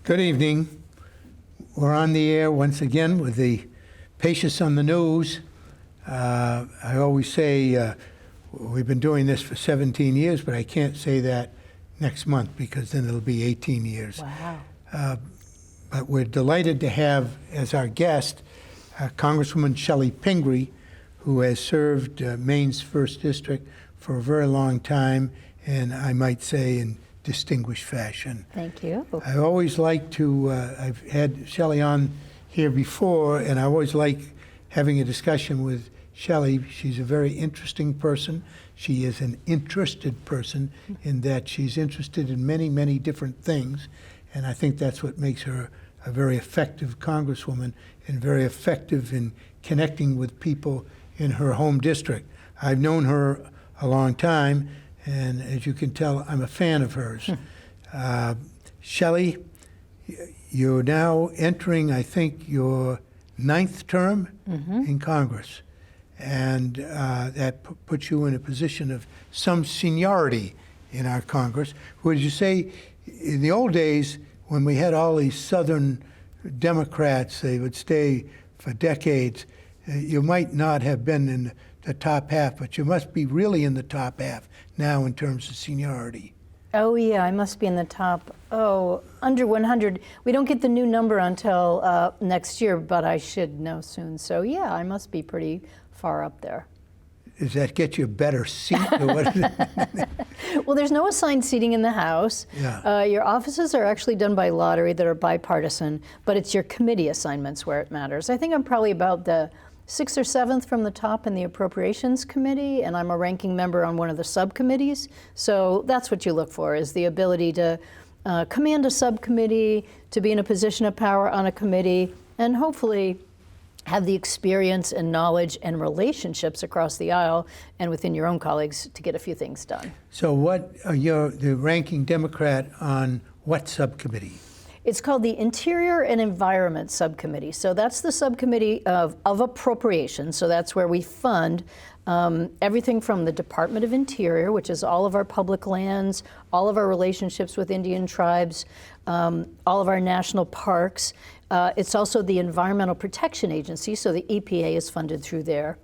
Good evening. We're on the air once again with the Pachios on the news. I always say we've been doing this for 17 years, but I can't say that next month because then it'll be 18 years. Wow. But we're delighted to have as our guest Congresswoman Chellie Pingree, who has served Maine's 1st District for a very long time, and I might say in distinguished fashion. Thank you. I always like to, I've had Chellie on here before, and I always like having a discussion with Chellie. She's a very interesting person. She is an interested person in that she's interested in many, many different things, and I think that's what makes her a very effective Congresswoman and very effective in connecting with people in her home district. I've known her a long time, and as you can tell, I'm a fan of hers. Chellie, you're now entering, I think, your 9th term in Congress, and that puts you in a position of some seniority in our Congress. Would you say, in the old days, when we had all these Southern Democrats, they would stay for decades, you might not have been in the top half, but you must be really in the top half now in terms of seniority. Oh yeah, I must be in the top, under 100. We don't get the new number until next year, but I should know soon. So yeah, I must be pretty far up there. Does that get you a better seat? Or what is it? Well, there's no assigned seating in the House. Yeah. Your offices are actually done by lottery that are bipartisan, but it's your committee assignments where it matters. I think I'm probably about the 6th or 7th from the top in the Appropriations Committee, and I'm a ranking member on one of the subcommittees. So that's what you look for, is the ability to command a subcommittee, to be in a position of power on a committee, and hopefully have the experience and knowledge and relationships across the aisle and within your own colleagues to get a few things done. So what, you're the ranking Democrat on what subcommittee? It's called the Interior and Environment Subcommittee. So that's the subcommittee of appropriations. So that's where we fund everything from the Department of Interior, which is all of our public lands, all of our relationships with Indian tribes, all of our national parks. It's also the Environmental Protection Agency, so the EPA is funded through there.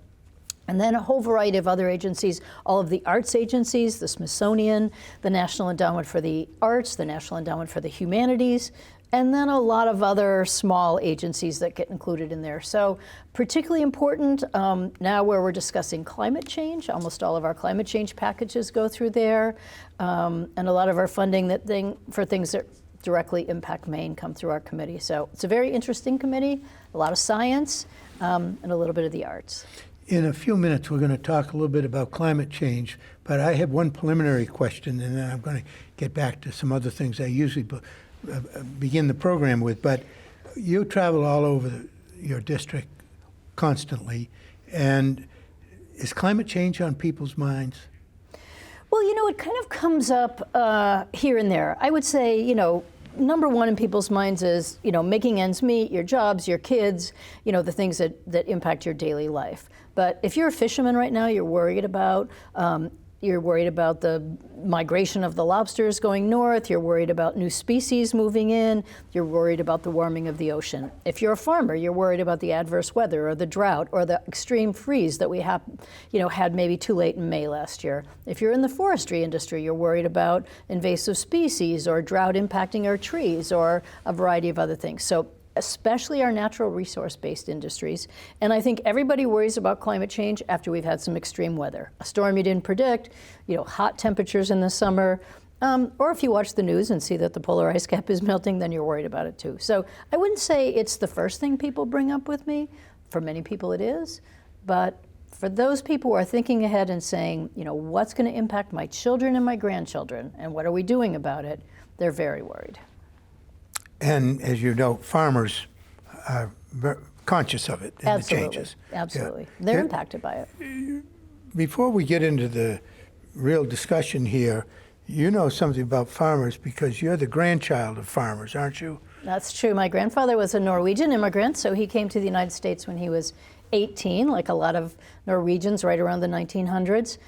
And then a whole variety of other agencies, all of the arts agencies, the Smithsonian, the National Endowment for the Arts, the National Endowment for the Humanities, and then a lot of other small agencies that get included in there. So particularly important now where we're discussing climate change. Almost all of our climate change packages go through there, and a lot of our funding for things that directly impact Maine come through our committee. So it's a very interesting committee, a lot of science, and a little bit of the arts. In a few minutes, we're going to talk a little bit about climate change, but I have one preliminary question, and then I'm going to get back to some other things I usually begin the program with. But you travel all over your district constantly, and is climate change on people's minds? Well, you know, it kind of comes up here and there. I would say, you know, number one in people's minds is, you know, making ends meet, your jobs, your kids, you know, the things that impact your daily life. But if you're a fisherman right now, you're worried about the migration of the lobsters going north, you're worried about new species moving in, you're worried about the warming of the ocean. If you're a farmer, you're worried about the adverse weather or the drought or the extreme freeze that we had maybe too late in May last year. If you're in the forestry industry, you're worried about invasive species or drought impacting our trees or a variety of other things. So especially our natural resource-based industries. And I think everybody worries about climate change after we've had some extreme weather. A storm you didn't predict, you know, hot temperatures in the summer, or if you watch the news and see that the polar ice cap is melting, then you're worried about it too. So I wouldn't say it's the first thing people bring up with me. For many people it is, but for those people who are thinking ahead and saying, you know, what's going to impact my children and my grandchildren, and what are we doing about it, they're very worried. And as you know, farmers are very conscious of it and Absolutely. the changes. Absolutely. Yeah. They're impacted by it. Before we get into the real discussion here, you know something about farmers because you're the grandchild of farmers, aren't you? That's true. My grandfather was a Norwegian immigrant, so he came to the United States when he was 18, like a lot of Norwegians right around the 1900s.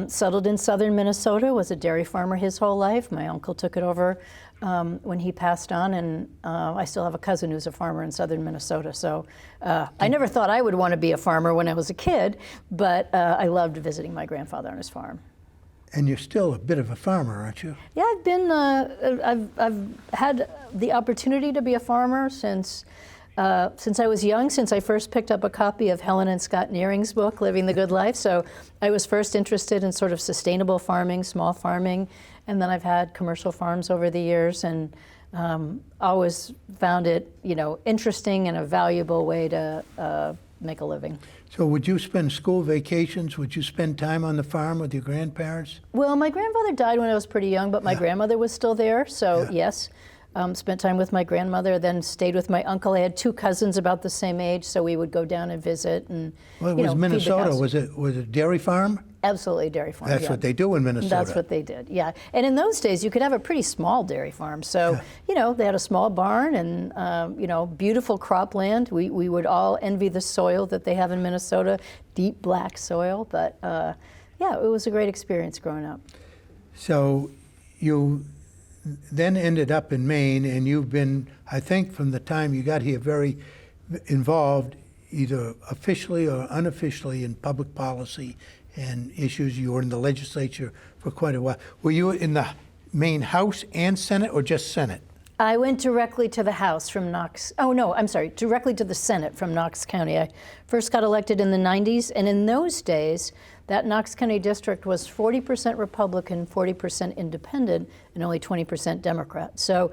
Settled in southern Minnesota, was a dairy farmer his whole life. My uncle took it over when he passed on, and I still have a cousin who's a farmer in southern Minnesota. So I never thought I would want to be a farmer when I was a kid, but I loved visiting my grandfather on his farm. And you're still a bit of a farmer, aren't you? Yeah, I've been. I've had the opportunity to be a farmer since I was young. Since I first picked up a copy of Helen and Scott Nearing's book, Living the Good Life. So I was first interested in sort of sustainable farming, small farming, and then I've had commercial farms over the years, and always found it, interesting and a valuable way to make a living. So would you spend school vacations? Would you spend time on the farm with your grandparents? Well, my grandfather died when I was pretty young, but my grandmother was still there, so yes. Spent time with my grandmother, then stayed with my uncle. I had two cousins about the same age, so we would go down and visit. And Well, it was feed the Minnesota. cows. Was it dairy farm? Absolutely, dairy farm. That's yeah. what they do in Minnesota. That's what they did, yeah. And in those days, you could have a pretty small dairy farm. So, they had a small barn and, beautiful cropland. We would all envy the soil that they have in Minnesota, deep black soil. But, it was a great experience growing up. So you then ended up in Maine, and you've been, I think, from the time you got here, very involved, either officially or unofficially, in public policy and issues. You were in the legislature for quite a while. Were you in the Maine House and Senate, or just Senate? I went directly to the House from Knox. Oh, no, I'm sorry, directly to the Senate from Knox County. I first got elected in the 90s, and in those days, that Knox County district was 40% Republican, 40% Independent, and only 20% Democrat. So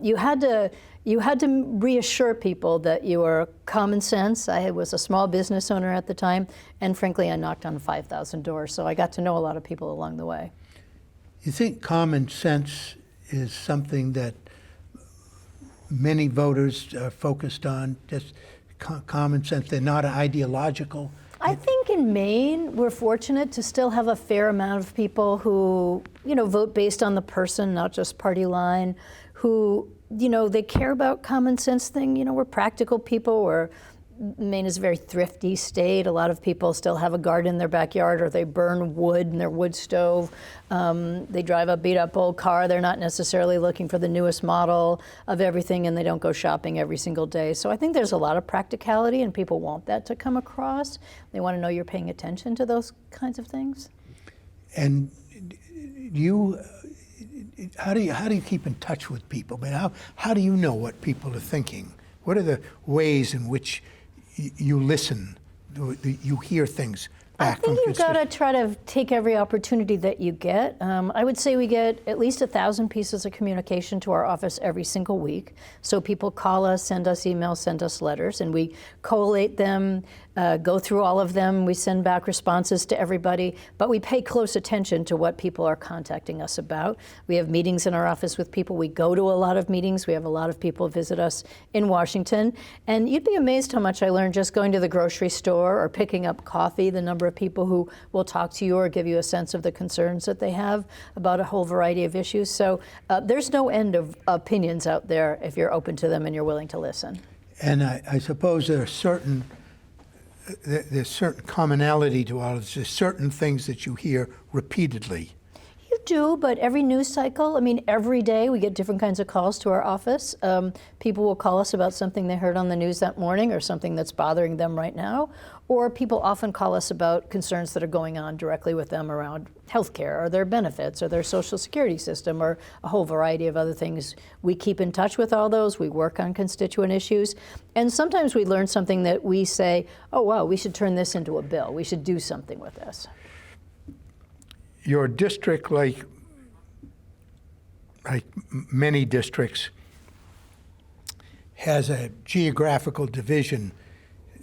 you had to reassure people that you were common sense. I was a small business owner at the time, and frankly, I knocked on 5,000 doors, so I got to know a lot of people along the way. You think common sense is something that many voters are focused on, just common sense? They're not ideological? I think in Maine, we're fortunate to still have a fair amount of people who, vote based on the person, not just party line, who, they care about common sense thing. We're practical people. Maine is a very thrifty state. A lot of people still have a garden in their backyard, or they burn wood in their wood stove. They drive a beat-up old car. They're not necessarily looking for the newest model of everything, and they don't go shopping every single day. So I think there's a lot of practicality, and people want that to come across. They want to know you're paying attention to those kinds of things. And how do you keep in touch with people? I mean, how do you know what people are thinking? What are the ways in which you listen, you hear things back from I think you've got to try to take every opportunity that you get. I would say we get at least 1,000 pieces of communication to our office every single week. So people call us, send us emails, send us letters, and we collate them, go through all of them. We send back responses to everybody, but we pay close attention to what people are contacting us about. We have meetings in our office with people. We go to a lot of meetings. We have a lot of people visit us in Washington. And you'd be amazed how much I learned just going to the grocery store or picking up coffee, the number of people who will talk to you or give you a sense of the concerns that they have about a whole variety of issues. So there's no end of opinions out there if you're open to them and you're willing to listen. And I suppose there's certain commonality to all of this. There's certain things that you hear repeatedly. You do, but every news cycle, every day we get different kinds of calls to our office. People will call us about something they heard on the news that morning or something that's bothering them right now. Or people often call us about concerns that are going on directly with them around healthcare or their benefits or their social security system or a whole variety of other things. We keep in touch with all those. We work on constituent issues. And sometimes we learn something that we say, oh, wow, we should turn this into a bill. We should do something with this. Your district, like many districts, has a geographical division.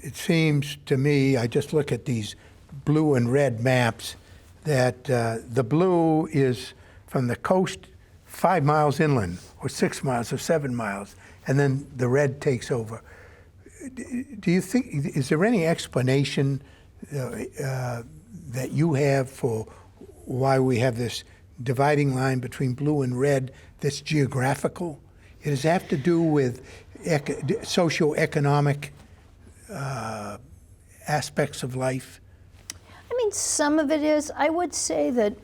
It seems to me, I just look at these blue and red maps, that the blue is from the coast 5 miles inland, or 6 miles, or 7 miles, and then the red takes over. Do you think, is there any explanation that you have for why we have this dividing line between blue and red that's geographical? Does it have to do with socioeconomic aspects of life? Some of it is. I would say that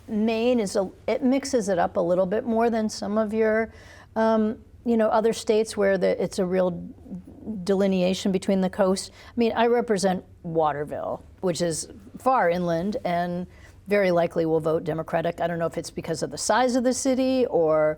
Maine it mixes it up a little bit more than some of your, other states where it's a real delineation between the coast. I mean, I represent Waterville, which is far inland and very likely will vote Democratic. I don't know if it's because of the size of the city or,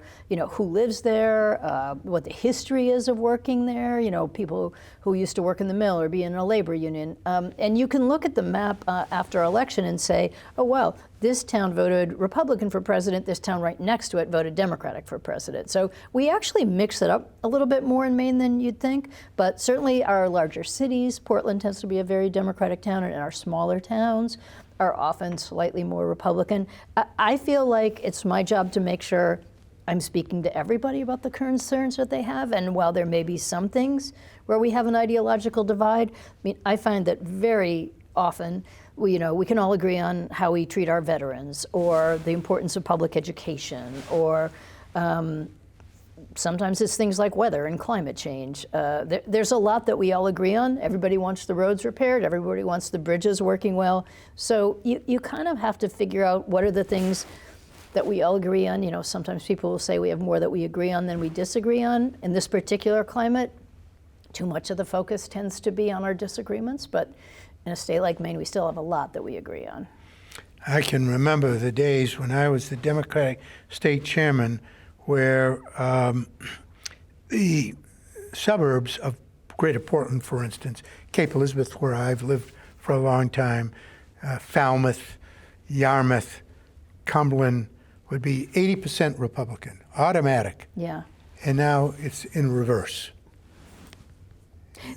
who lives there, what the history is of working there, people who used to work in the mill or be in a labor union. And you can look at the map after election and say, oh, well, this town voted Republican for president, this town right next to it voted Democratic for president. So we actually mix it up a little bit more in Maine than you'd think, but certainly our larger cities, Portland tends to be a very Democratic town, and our smaller towns are often slightly more Republican. I feel like it's my job to make sure I'm speaking to everybody about the concerns that they have, and while there may be some things where we have an ideological divide, I find that very often we can all agree on how we treat our veterans or the importance of public education or sometimes it's things like weather and climate change. There's a lot that we all agree on. Everybody wants the roads repaired. Everybody wants the bridges working well. So you kind of have to figure out what are the things that we all agree on. Sometimes people will say we have more that we agree on than we disagree on. In this particular climate, too much of the focus tends to be on our disagreements. But in a state like Maine, we still have a lot that we agree on. I can remember the days when I was the Democratic state chairman where the suburbs of Greater Portland, for instance, Cape Elizabeth, where I've lived for a long time, Falmouth, Yarmouth, Cumberland, would be 80% Republican, automatic. Yeah. And now it's in reverse.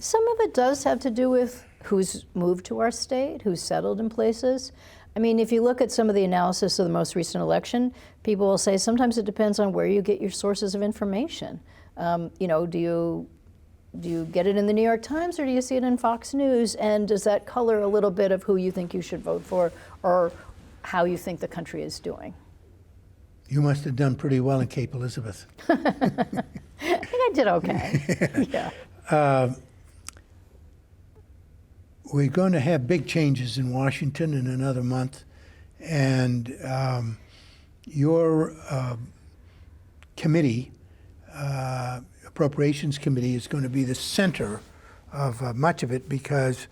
Some of it does have to do with who's moved to our state, who's settled in places. If you look at some of the analysis of the most recent election, people will say sometimes it depends on where you get your sources of information. Do you get it in the New York Times or do you see it in Fox News? And does that color a little bit of who you think you should vote for or how you think the country is doing? You must have done pretty well in Cape Elizabeth. I think I did okay. Yeah. We're going to have big changes in Washington in another month, and your committee, Appropriations Committee, is going to be the center of much of it because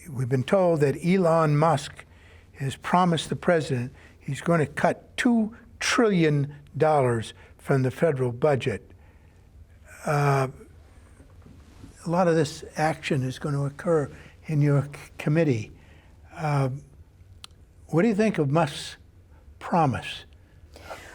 we've been told that Elon Musk has promised the president he's going to cut $2 trillion from the federal budget. A lot of this action is going to occur in your committee. What do you think of Musk's promise?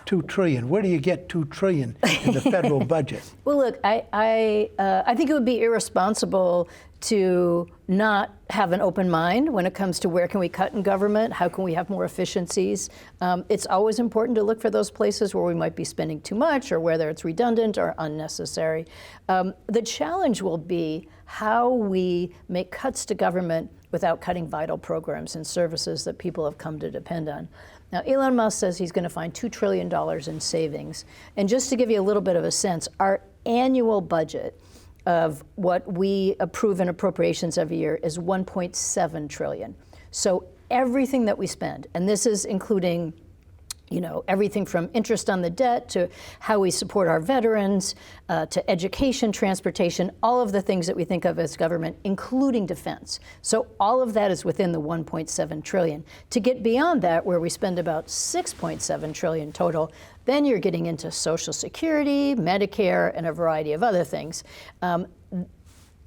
$2 trillion. Where do you get $2 trillion in the federal budget? Well, look, I think it would be irresponsible to not have an open mind when it comes to where can we cut in government, how can we have more efficiencies. It's always important to look for those places where we might be spending too much or whether it's redundant or unnecessary. The challenge will be how we make cuts to government without cutting vital programs and services that people have come to depend on. Now, Elon Musk says he's going to find $2 trillion in savings. And just to give you a little bit of a sense, our annual budget of what we approve in appropriations every year is $1.7 trillion. So everything that we spend, and this is including everything from interest on the debt to how we support our veterans, to education, transportation, all of the things that we think of as government, including defense. So all of that is within the 1.7 trillion. To get beyond that, where we spend about 6.7 trillion total, then you're getting into Social Security, Medicare, and a variety of other things.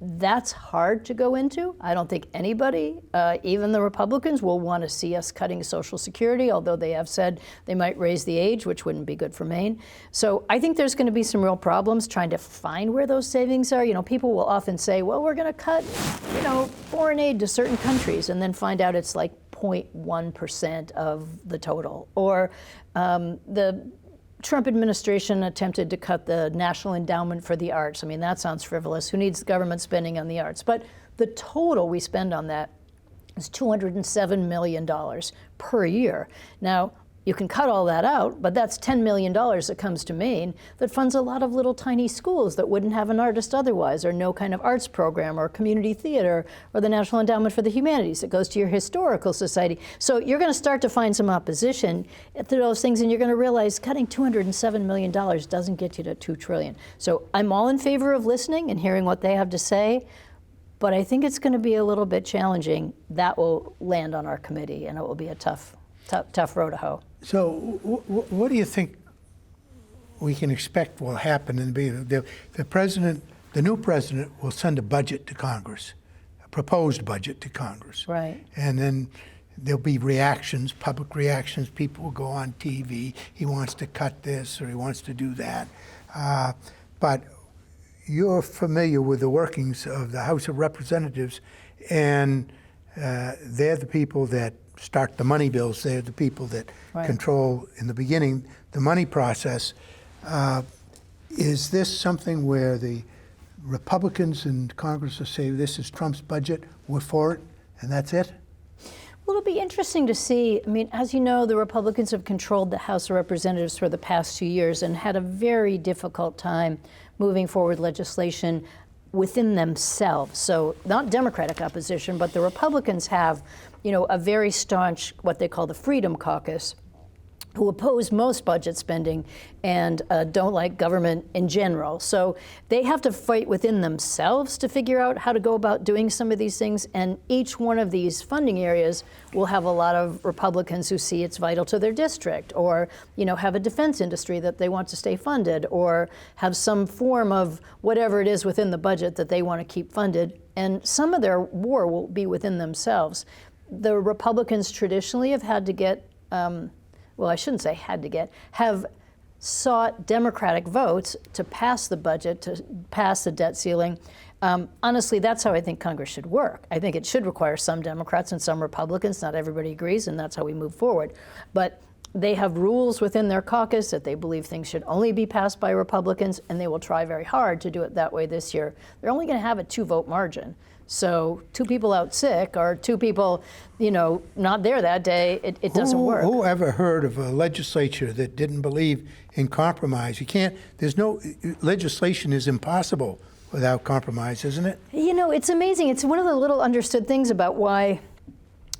That's hard to go into. I don't think anybody, even the Republicans, will want to see us cutting Social Security, although they have said they might raise the age, which wouldn't be good for Maine. So I think there's going to be some real problems trying to find where those savings are. People will often say, well, we're going to cut, foreign aid to certain countries, and then find out it's like 0.1% of the total. Or the Trump administration attempted to cut the National Endowment for the Arts. That sounds frivolous. Who needs government spending on the arts? But the total we spend on that is $207 million per year. Now, you can cut all that out, but that's $10 million that comes to Maine that funds a lot of little tiny schools that wouldn't have an artist otherwise, or no kind of arts program, or community theater, or the National Endowment for the Humanities. It goes to your historical society. So you're going to start to find some opposition to those things, and you're going to realize cutting $207 million doesn't get you to $2 trillion. So I'm all in favor of listening and hearing what they have to say, but I think it's going to be a little bit challenging. That will land on our committee, and it will be a tough row to hoe. So what do you think we can expect will happen? And the president, the new president, will send a budget to Congress, a proposed budget to Congress. Right. And then there'll be reactions, public reactions. People will go on TV. He wants to cut this or he wants to do that. But you're familiar with the workings of the House of Representatives, and they're the people that start the money bills. They're the people that control, in the beginning, the money process. Is this something where the Republicans in Congress will say, this is Trump's budget, we're for it, and that's it? Well, it'll be interesting to see. I mean, as you know, the Republicans have controlled the House of Representatives for the past 2 years and had a very difficult time moving forward legislation within themselves. So not Democratic opposition, but the Republicans have, a very staunch, what they call the Freedom Caucus, who oppose most budget spending and don't like government in general. So they have to fight within themselves to figure out how to go about doing some of these things. And each one of these funding areas will have a lot of Republicans who see it's vital to their district, or have a defense industry that they want to stay funded, or have some form of whatever it is within the budget that they want to keep funded. And some of their war will be within themselves. The Republicans traditionally have had to get well, I shouldn't say had to get, have sought Democratic votes to pass the budget, to pass the debt ceiling. Honestly, that's how I think Congress should work. I think it should require some Democrats and some Republicans. Not everybody agrees, and that's how we move forward. But they have rules within their caucus that they believe things should only be passed by Republicans, and they will try very hard to do it that way this year. They're only going to have a 2-vote margin. So 2 people out sick, or 2 people, not there that day, it doesn't work. Who ever heard of a legislature that didn't believe in compromise? Legislation is impossible without compromise, isn't it? It's amazing. It's one of the little understood things about why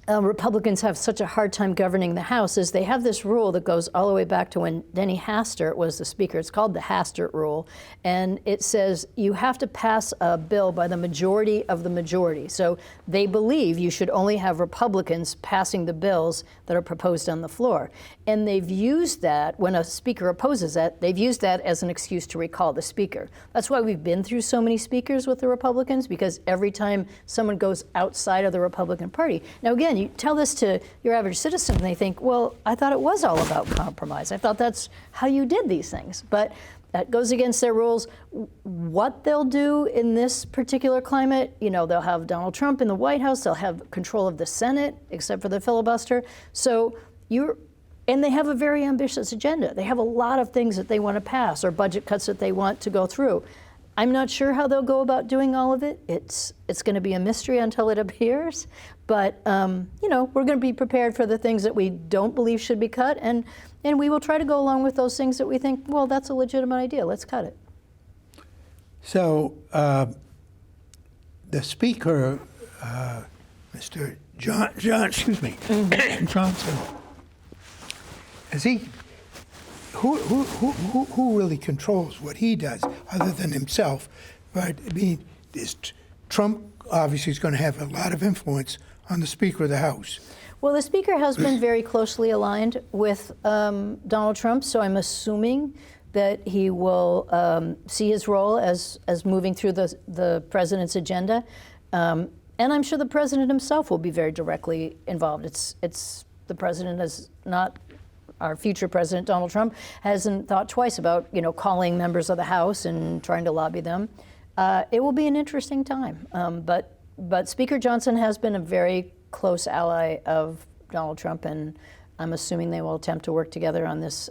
Republicans have such a hard time governing the House is they have this rule that goes all the way back to when Denny Hastert was the Speaker. It's called the Hastert Rule, and it says you have to pass a bill by the majority of the majority. So they believe you should only have Republicans passing the bills that are proposed on the floor. And they've used that, when a Speaker opposes that, they've used that as an excuse to recall the Speaker. That's why we've been through so many Speakers with the Republicans, because every time someone goes outside of the Republican Party. Now again, you tell this to your average citizen and they think, well, I thought it was all about compromise. I thought that's how you did these things. But that goes against their rules. What they'll do in this particular climate, they'll have Donald Trump in the White House, they'll have control of the Senate, except for the filibuster. And they have a very ambitious agenda. They have a lot of things that they want to pass, or budget cuts that they want to go through. I'm not sure how they'll go about doing all of it. It's going to be a mystery until it appears. But, we're going to be prepared for the things that we don't believe should be cut. And we will try to go along with those things that we think, well, that's a legitimate idea. Let's cut it. So the Speaker, Mr. Johnson, is he? Who really controls what he does, other than himself? But Trump obviously is going to have a lot of influence on the Speaker of the House. Well, the Speaker has been very closely aligned with Donald Trump, so I'm assuming that he will see his role as moving through the president's agenda, and I'm sure the president himself will be very directly involved. It's the president is not. Our future president, Donald Trump, hasn't thought twice about, calling members of the House and trying to lobby them. It will be an interesting time. But Speaker Johnson has been a very close ally of Donald Trump, and I'm assuming they will attempt to work together on this,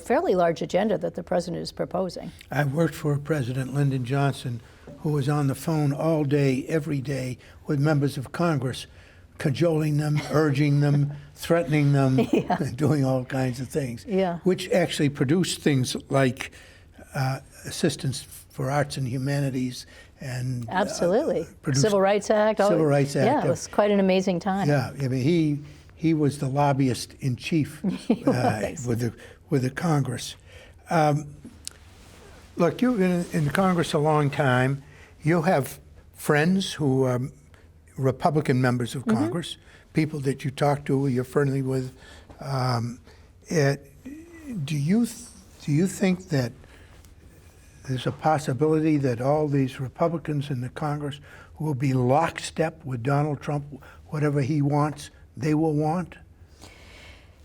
fairly large agenda that the president is proposing. I worked for President Lyndon Johnson, who was on the phone all day, every day, with members of Congress, cajoling them, urging them, threatening them, doing all kinds of things, which actually produced things like assistance for arts and humanities and absolutely Civil Rights Act. Civil Rights Act. Yeah, it was quite an amazing time. Yeah, I mean he was the lobbyist in chief with the Congress. Look, you've been in Congress a long time. You have friends who are Republican members of Congress, people that you talk to, you're friendly with. Do you think that there's a possibility that all these Republicans in the Congress will be lockstep with Donald Trump? Whatever he wants, they will want?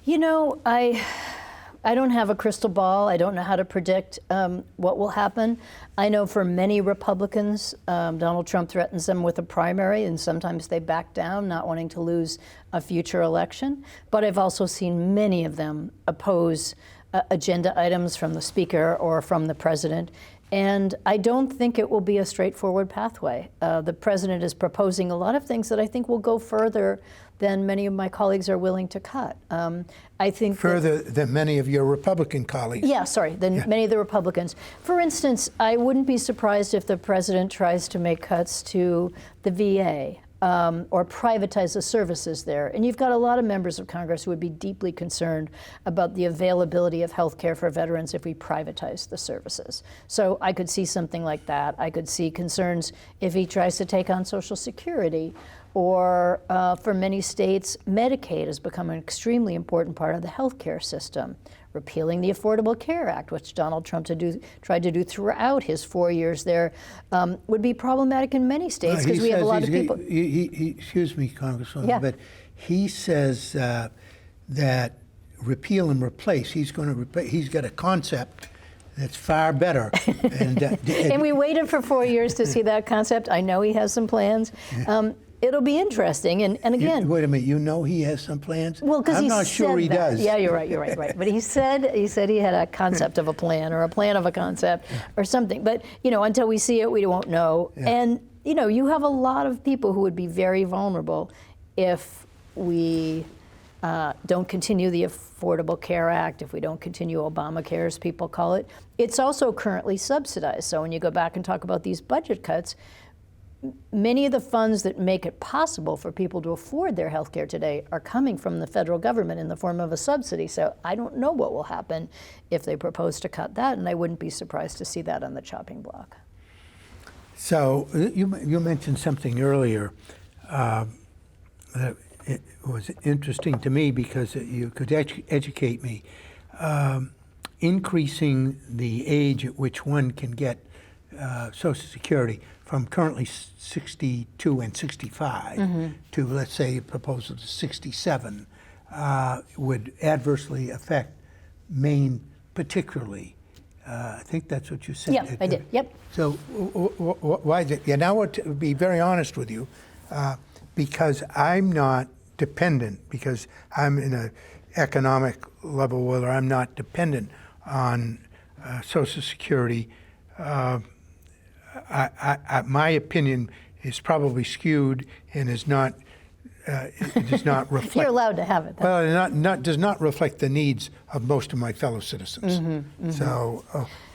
You know, I don't have a crystal ball. I don't know how to predict what will happen. I know for many Republicans, Donald Trump threatens them with a primary, and sometimes they back down, not wanting to lose a future election. But I've also seen many of them oppose agenda items from the Speaker or from the President. And I don't think it will be a straightforward pathway. The President is proposing a lot of things that I think will go further than many of my colleagues are willing to cut. I think further than many of your Republican colleagues. Yeah, sorry, than many of the Republicans. For instance, I wouldn't be surprised if the President tries to make cuts to the VA. Or privatize the services there. And you've got a lot of members of Congress who would be deeply concerned about the availability of health care for veterans if we privatize the services. So I could see something like that. I could see concerns if he tries to take on Social Security, or for many states, Medicaid has become an extremely important part of the health care system. Repealing the Affordable Care Act, which Donald Trump tried to do throughout his 4 years there, would be problematic in many states because we have a lot of people. Excuse me, Congresswoman, but he says that repeal and replace. He's got a concept that's far better. And we waited for 4 years to see that concept. I know he has some plans. It'll be interesting, and again. Wait a minute, you know he has some plans? Well, because I'm not sure he does. Yeah, you're right. But he said he had a concept of a plan, or a plan of a concept, or something. But until we see it, we won't know. Yeah. And you have a lot of people who would be very vulnerable if we don't continue the Affordable Care Act, if we don't continue Obamacare, as people call it. It's also currently subsidized. So when you go back and talk about these budget cuts, many of the funds that make it possible for people to afford their health care today are coming from the federal government in the form of a subsidy. So I don't know what will happen if they propose to cut that, and I wouldn't be surprised to see that on the chopping block. So you mentioned something earlier that it was interesting to me because you could educate me. Increasing the age at which one can get Social Security from currently 62 and 65 to, let's say, a proposal to 67 would adversely affect Maine particularly. I think that's what you said. Yeah, I did. Yep. So why is it? Yeah, now to be very honest with you, because I'm not dependent, because I'm in an economic level where I'm not dependent on Social Security. My opinion is probably skewed and is not. It does not reflect. You're allowed to have it. Though. Well, does not reflect the needs of most of my fellow citizens. So,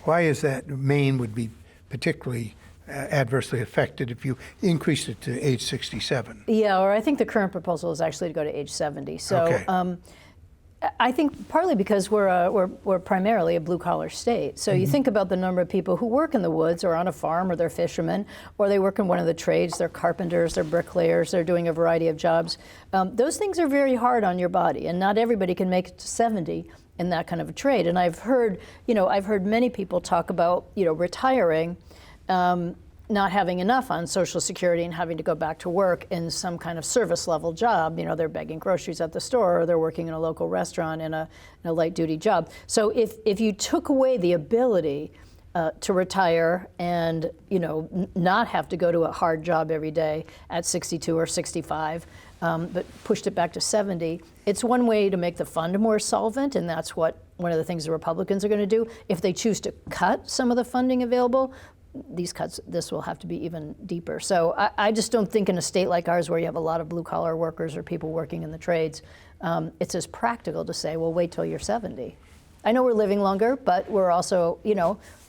why is that Maine would be particularly adversely affected if you increase it to age 67? Yeah, or I think the current proposal is actually to go to age 70. So. Okay. I think partly because we're primarily a blue-collar state. So you think about the number of people who work in the woods or on a farm, or they're fishermen, or they work in one of the trades, they're carpenters, they're bricklayers, they're doing a variety of jobs. Those things are very hard on your body, and not everybody can make it to 70 in that kind of a trade. And I've heard many people talk about, retiring, not having enough on Social Security and having to go back to work in some kind of service level job. They're begging groceries at the store, or they're working in a local restaurant in a light duty job. So if you took away the ability to retire and not have to go to a hard job every day at 62 or 65, but pushed it back to 70, it's one way to make the fund more solvent, and that's one of the things the Republicans are going to do. If they choose to cut some of the funding available, these cuts, this will have to be even deeper. So I just don't think in a state like ours where you have a lot of blue-collar workers or people working in the trades, it's as practical to say, well, wait till you're 70. I know we're living longer, but we're also,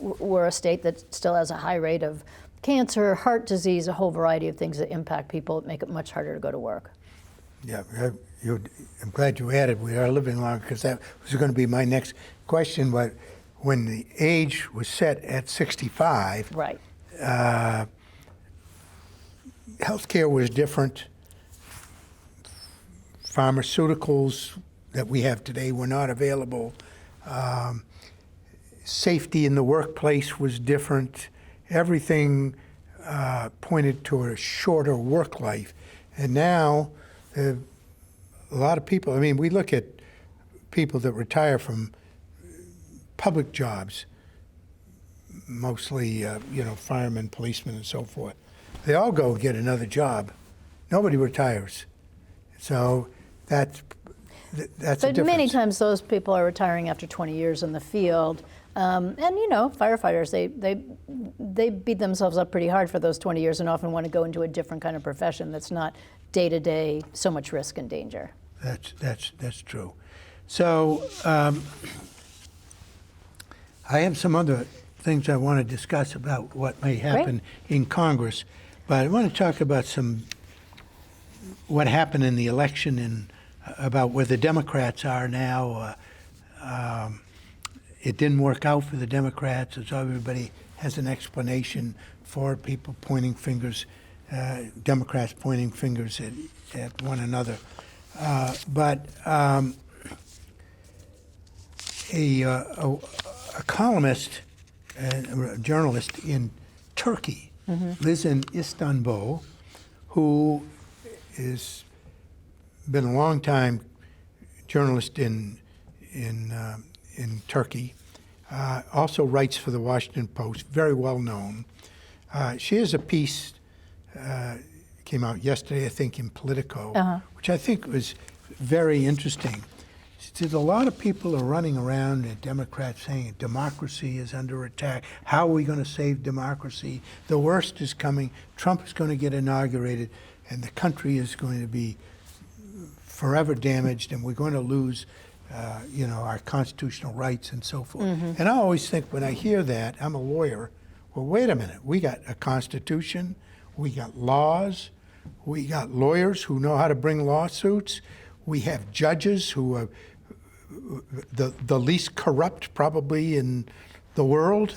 we're a state that still has a high rate of cancer, heart disease, a whole variety of things that impact people, make it much harder to go to work. Yeah, I'm glad you added we are living longer, because that was going to be my next question. But when the age was set at 65, right, healthcare was different. Pharmaceuticals that we have today were not available. Safety in the workplace was different. Everything pointed toward a shorter work life. And now, a lot of people, we look at people that retire from public jobs, mostly, firemen, policemen, and so forth. They all go get another job. Nobody retires. So that's a difference. But many times those people are retiring after 20 years in the field. And firefighters, they beat themselves up pretty hard for those 20 years and often want to go into a different kind of profession that's not day-to-day so much risk and danger. That's true. So I have some other things I want to discuss about what may happen in Congress, but I want to talk about what happened in the election and about where the Democrats are now. It didn't work out for the Democrats, as everybody has an explanation for it, people pointing fingers, Democrats pointing fingers at one another. But a columnist, a journalist in Turkey, lives in Istanbul, who has been a long time journalist in Turkey, also writes for the Washington Post, very well known. She has a piece, came out yesterday, I think, in Politico, which I think was very interesting. She said a lot of people are running around, Democrats, saying democracy is under attack. How are we going to save democracy? The worst is coming. Trump is going to get inaugurated, and the country is going to be forever damaged, and we're going to lose our constitutional rights and so forth. And I always think when I hear that, I'm a lawyer, well, wait a minute. We got a constitution, we got laws, we got lawyers who know how to bring lawsuits, we have judges who are the least corrupt probably in the world.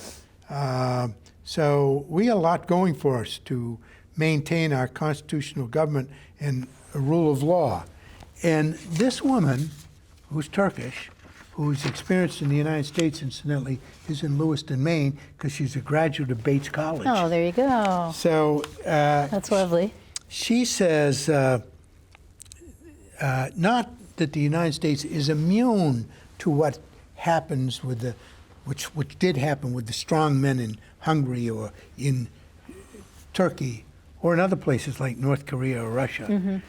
So we got a lot going for us to maintain our constitutional government and a rule of law. And this woman, who's Turkish, who's experienced in the United States, incidentally, is in Lewiston, Maine, because she's a graduate of Bates College. Oh, there you go. So that's lovely. She says not that the United States is immune to what happens with which did happen with the strong men in Hungary or in Turkey or in other places like North Korea or Russia.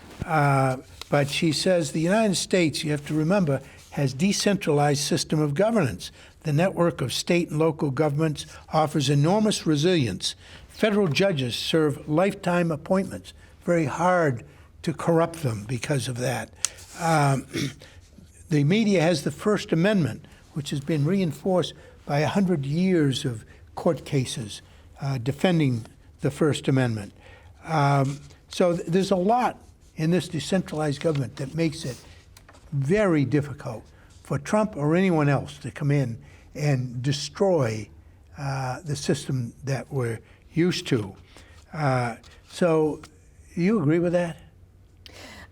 But she says the United States, you have to remember, has decentralized system of governance. The network of state and local governments offers enormous resilience. Federal judges serve lifetime appointments. Very hard to corrupt them because of that. The media has the First Amendment, which has been reinforced by 100 years of court cases defending the First Amendment. So there's a lot in this decentralized government that makes it very difficult for Trump or anyone else to come in and destroy the system that we're used to. So you agree with that?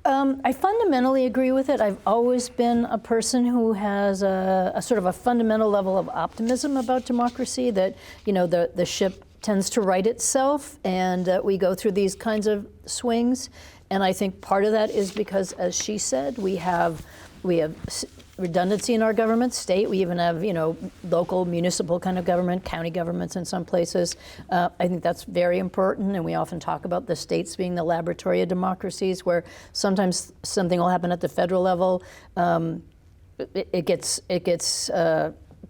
I fundamentally agree with it. I've always been a person who has a sort of a fundamental level of optimism about democracy, that, the ship tends to right itself, and we go through these kinds of swings. And I think part of that is because, as she said, we have redundancy in our government, state. We even have, local, municipal kind of government, county governments in some places. I think that's very important, and we often talk about the states being the laboratory of democracies, where sometimes something will happen at the federal level. It gets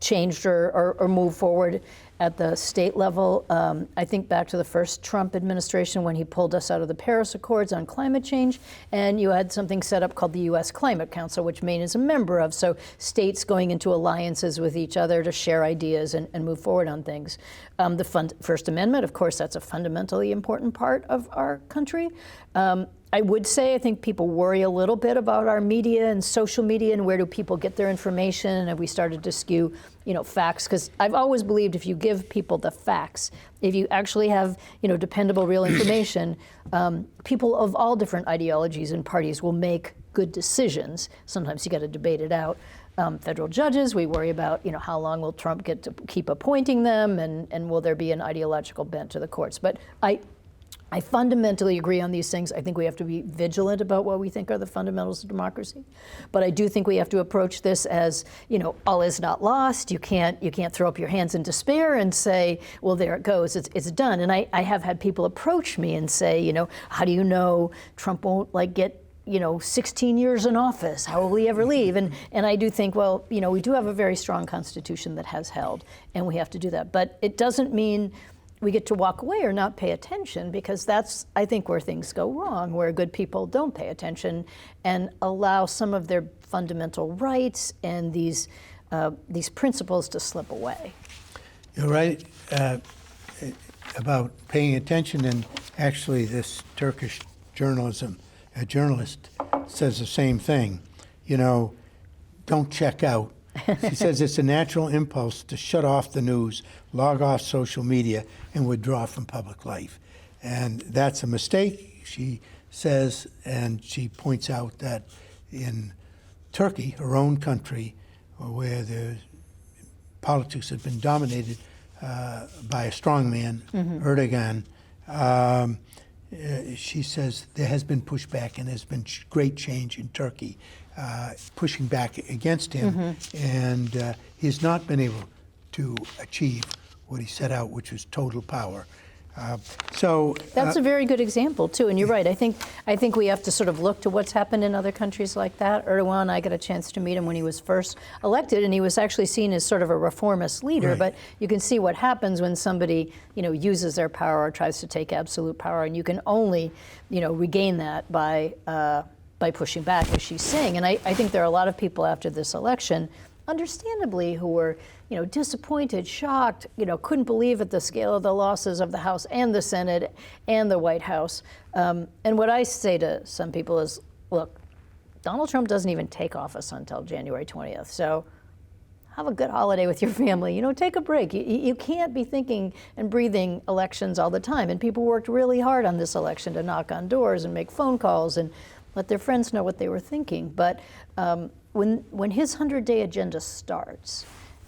changed or moved forward at the state level. I think back to the first Trump administration when he pulled us out of the Paris Accords on climate change, and you had something set up called the U.S. Climate Council, which Maine is a member of. So states going into alliances with each other to share ideas and move forward on things. The First Amendment, of course, that's a fundamentally important part of our country. I would say I think people worry a little bit about our media and social media and where do people get their information, and have we started to skew, facts? Because I've always believed if you give people the facts, if you actually have, dependable, real information, people of all different ideologies and parties will make good decisions. Sometimes you got to debate it out. Federal judges, we worry about, how long will Trump get to keep appointing them, and will there be an ideological bent to the courts? But I fundamentally agree on these things. I think we have to be vigilant about what we think are the fundamentals of democracy. But I do think we have to approach this as, all is not lost. You can't throw up your hands in despair and say, well, there it goes, it's done. And I have had people approach me and say, how do you know Trump won't get 16 years in office? How will he ever leave? And I do think, well, we do have a very strong Constitution that has held, and we have to do that. But it doesn't mean we get to walk away or not pay attention, because that's, I think, where things go wrong, where good people don't pay attention and allow some of their fundamental rights and these principles to slip away. You're right about paying attention, and actually this Turkish journalist says the same thing. Don't check out. She says it's a natural impulse to shut off the news, log off social media, and withdraw from public life. And that's a mistake, she says, and she points out that in Turkey, her own country, where the politics have been dominated by a strongman, Erdogan, she says there has been pushback and there's been great change in Turkey, pushing back against him, and he's not been able to achieve what he set out, which was total power. So that's a very good example too, and you're right. I think we have to sort of look to what's happened in other countries like that. Erdogan, I got a chance to meet him when he was first elected, and he was actually seen as sort of a reformist leader. Right. But you can see what happens when somebody uses their power or tries to take absolute power, and you can only regain that by pushing back, as she's saying. And I think there are a lot of people after this election, understandably, who were disappointed, shocked, couldn't believe at the scale of the losses of the House and the Senate and the White House. And what I say to some people is, look, Donald Trump doesn't even take office until January 20th. So have a good holiday with your family. Take a break. You can't be thinking and breathing elections all the time. And people worked really hard on this election to knock on doors and make phone calls and let their friends know what they were thinking. But when his 100-day agenda starts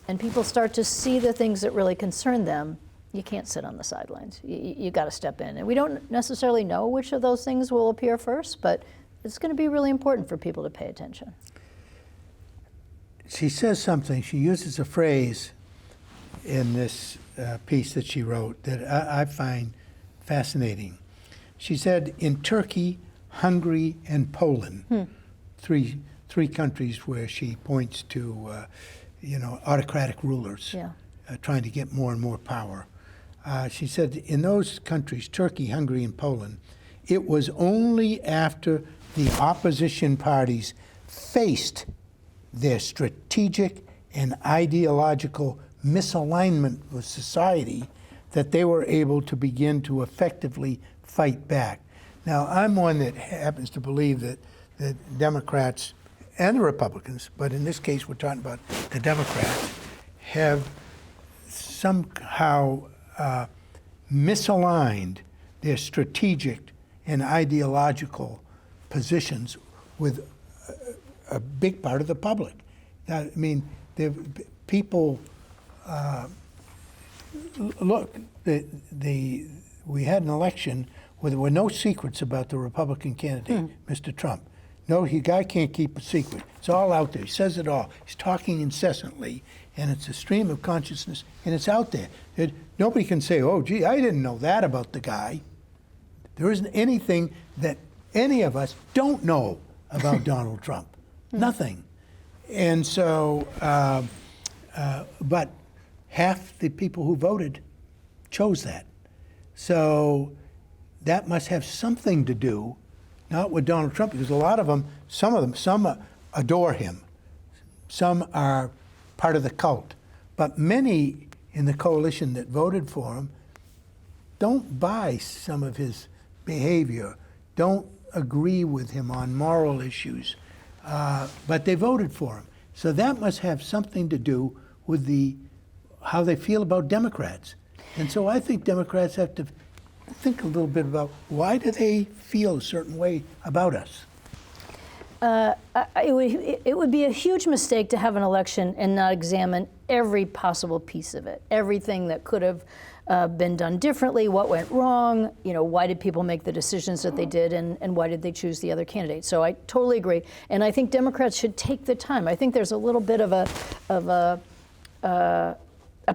and people start to see the things that really concern them, you can't sit on the sidelines. You got to step in. And we don't necessarily know which of those things will appear first, but it's going to be really important for people to pay attention. She says something, she uses a phrase in this piece that she wrote that I find fascinating. She said, in Turkey, Hungary, and Poland, three countries where she points to autocratic rulers trying to get more and more power. She said in those countries, Turkey, Hungary, and Poland, it was only after the opposition parties faced their strategic and ideological misalignment with society that they were able to begin to effectively fight back. Now, I'm one that happens to believe that Democrats and the Republicans, but in this case we're talking about the Democrats, have somehow misaligned their strategic and ideological positions with a big part of the public. I mean, people, look, we had an election where there were no secrets about the Republican candidate, Mr. Trump. No, the guy can't keep a secret. It's all out there. He says it all. He's talking incessantly, and it's a stream of consciousness, and it's out there. Nobody can say, oh, gee, I didn't know that about the guy. There isn't anything that any of us don't know about Donald Trump. Nothing. And so, but half the people who voted chose that. So that must have something to do, not with Donald Trump, because a lot of them, some adore him. Some are part of the cult. But many in the coalition that voted for him don't buy some of his behavior, don't agree with him on moral issues, but they voted for him. So that must have something to do with how they feel about Democrats. And so I think Democrats have to think a little bit about why do they feel a certain way about us? It would be a huge mistake to have an election and not examine every possible piece of it, everything that could have been done differently, what went wrong, why did people make the decisions that they did, and why did they choose the other candidate. So I totally agree, and I think Democrats should take the time. I think there's a little bit of a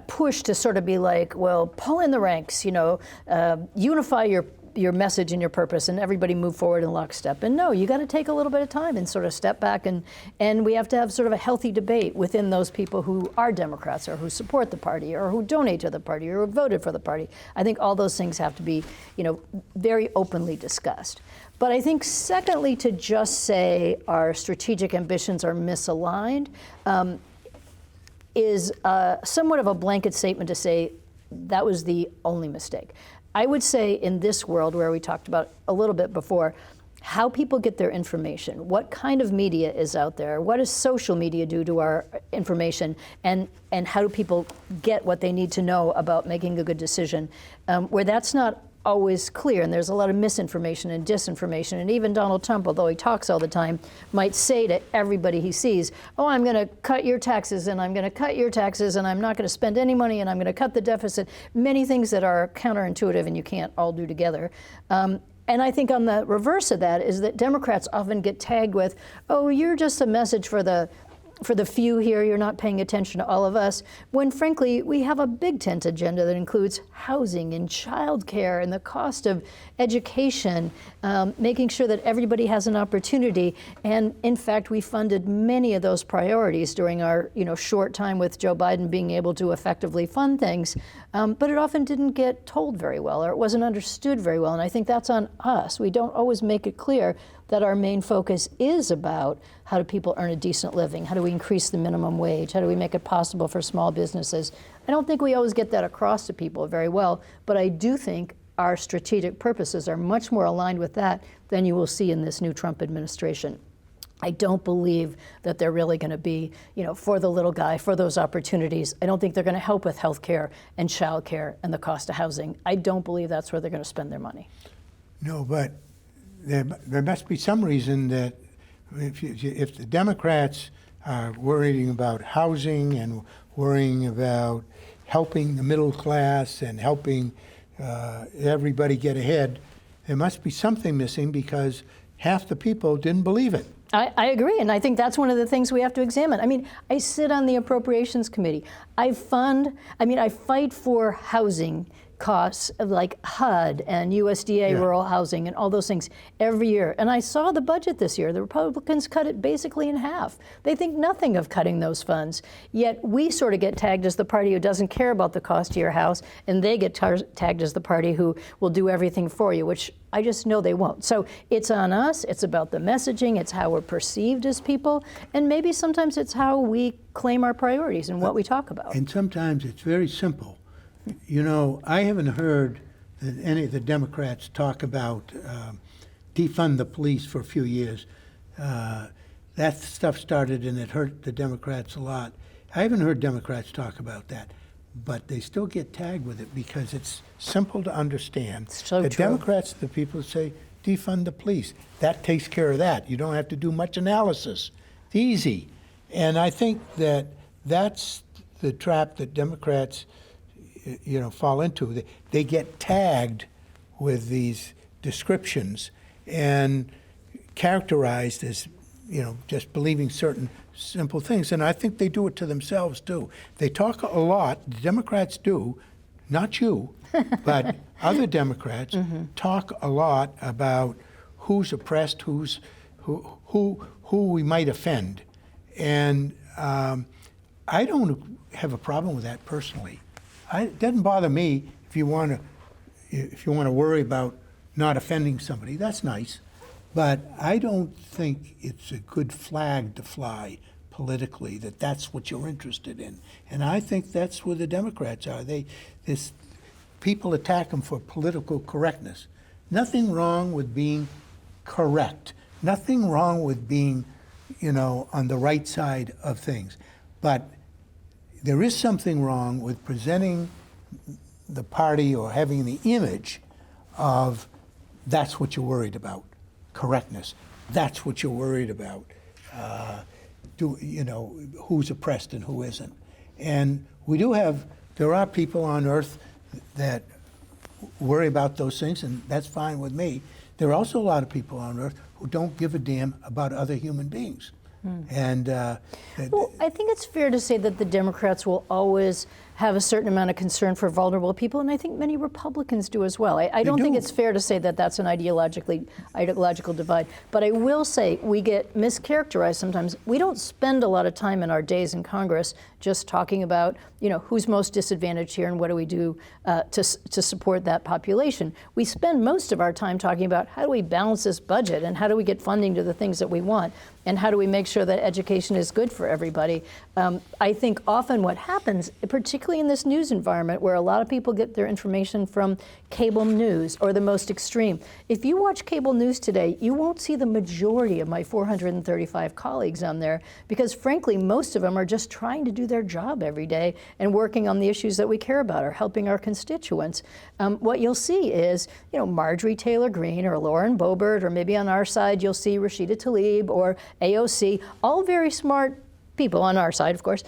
push to sort of be like, well, pull in the ranks, unify your message and your purpose, and everybody move forward in lockstep. And no, you got to take a little bit of time and sort of step back, and we have to have sort of a healthy debate within those people who are Democrats or who support the party or who donate to the party or who voted for the party. I think all those things have to be, very openly discussed. But I think secondly, to just say our strategic ambitions are misaligned is somewhat of a blanket statement to say that was the only mistake. I would say in this world where we talked about a little bit before, how people get their information, what kind of media is out there, what does social media do to our information, and how do people get what they need to know about making a good decision, where that's not always clear, and there's a lot of misinformation and disinformation, and even Donald Trump, although he talks all the time, might say to everybody he sees, oh, I'm going to cut your taxes, and I'm going to cut your taxes, and I'm not going to spend any money, and I'm going to cut the deficit. Many things that are counterintuitive and you can't all do together. And I think on the reverse of that is that Democrats often get tagged with, oh, you're just a message for the few here, you're not paying attention to all of us, when frankly, we have a big tent agenda that includes housing and childcare and the cost of education, making sure that everybody has an opportunity. And in fact, we funded many of those priorities during our short time with Joe Biden being able to effectively fund things. But it often didn't get told very well, or it wasn't understood very well. And I think that's on us. We don't always make it clear that our main focus is about how do people earn a decent living? How do we increase the minimum wage? How do we make it possible for small businesses? I don't think we always get that across to people very well, but I do think our strategic purposes are much more aligned with that than you will see in this new Trump administration. I don't believe that they're really going to be, for the little guy, for those opportunities. I don't think they're going to help with health care and child care and the cost of housing. I don't believe that's where they're going to spend their money. No, but there must be some reason that if the Democrats are worrying about housing and worrying about helping the middle class and helping everybody get ahead, there must be something missing because half the people didn't believe it. I agree, and I think that's one of the things we have to examine. I mean, I sit on the Appropriations Committee. I fight for housing costs like HUD and USDA rural housing and all those things every year. And I saw the budget this year. The Republicans cut it basically in half. They think nothing of cutting those funds. Yet we sort of get tagged as the party who doesn't care about the cost of your house, and they get tagged as the party who will do everything for you, which I just know they won't. So it's on us. It's about the messaging. It's how we're perceived as people. And maybe sometimes it's how we claim our priorities and what we talk about. And sometimes it's very simple. I haven't heard that any of the Democrats talk about defund the police for a few years. That stuff started and it hurt the Democrats a lot. I haven't heard Democrats talk about that, but they still get tagged with it because it's simple to understand. So the true. Democrats, the people say, defund the police. That takes care of that. You don't have to do much analysis. It's easy. And I think that that's the trap that Democrats fall into. They get tagged with these descriptions and characterized as, just believing certain simple things. And I think they do it to themselves too. They talk a lot, the Democrats do, not you, but other Democrats talk a lot about who's oppressed, who we might offend. And I don't have a problem with that personally. It doesn't bother me if you want to worry about not offending somebody. That's nice, but I don't think it's a good flag to fly politically that that's what you're interested in. And I think that's where the Democrats are. People attack them for political correctness. Nothing wrong with being correct. Nothing wrong with being, on the right side of things. But there is something wrong with presenting the party or having the image of that's what you're worried about, correctness. That's what you're worried about. Who's oppressed and who isn't. And there are people on earth that worry about those things, and that's fine with me. There are also a lot of people on earth who don't give a damn about other human beings. And well, I think it's fair to say that the Democrats will always have a certain amount of concern for vulnerable people, and I think many Republicans do as well. I don't think it's fair to say that that's an ideological divide, but I will say we get mischaracterized sometimes. We don't spend a lot of time in our days in Congress just talking about, who's most disadvantaged here and what do we do to support that population. We spend most of our time talking about how do we balance this budget and how do we get funding to the things that we want and how do we make sure that education is good for everybody. I think often what happens, particularly in this news environment where a lot of people get their information from cable news or the most extreme. If you watch cable news today, you won't see the majority of my 435 colleagues on there because frankly, most of them are just trying to do their job every day and working on the issues that we care about or helping our constituents. What you'll see is, Marjorie Taylor Greene or Lauren Boebert, or maybe on our side, you'll see Rashida Tlaib or AOC, all very smart people on our side, of course,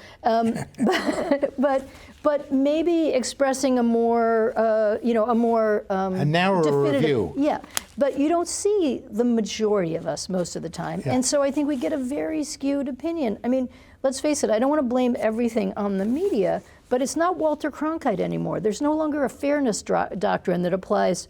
but maybe expressing a more, a narrower definitive view. Yeah, but you don't see the majority of us most of the time, and so I think we get a very skewed opinion. I mean, let's face it, I don't want to blame everything on the media, but it's not Walter Cronkite anymore. There's no longer a fairness doctrine that applies